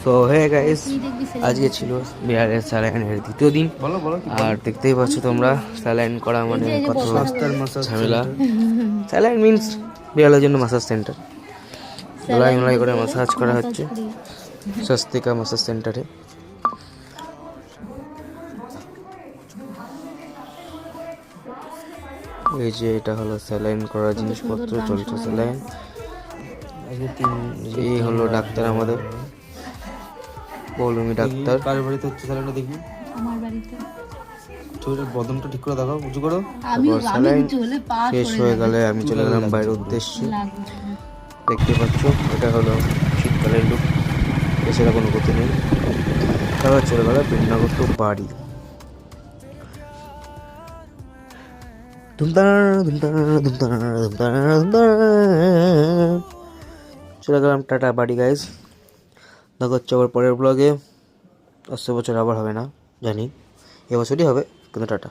So hey guys, আজকে ছিল বিড়ালের স্যালাইনের দ্বিতীয় দিন। আর দেখতেই পাচ্ছ তোমরা, স্যালাইন করা মানে কত ঝামেলা। স্যালাইন মিন্স বিড়ালের জন্য মাসাজ সেন্টার, ধুলাই মুলাই করে মাসাজ করা হচ্ছে স্বস্তিকা মাসাজ সেন্টারে। এই যে এটা হলো স্যালাইন করার জিনিসপত্র, চলছে স্যালাইন। এই হলো ডাক্তার আমাদের, পৌলমি ডাক্তার। কার বাড়িতে হচ্ছে স্যালাইনটা দেখি? আমার বাড়িতে। চোখের বদনটা ঠিক করে দেখাও, উঁচু করো। স্যালাইন শেষ হয়ে গেলে আমি চলে গেলাম বাইরের উদ্দেশ্যে। দেখতে পাচ্ছ এটা হলো শীতকালের লুক, এছাড়া কোনো গতি নেই। তারপর চলে গেল বৃন্দাবন টু বাড়ি। চলে গেলাম টাটা বাড়ি গাইজ। দেখা হচ্ছে আবার পরের ব্লগে। 80 বছর আবার হবে না জানি, এবছরই হবে, কিন্তু টাটা।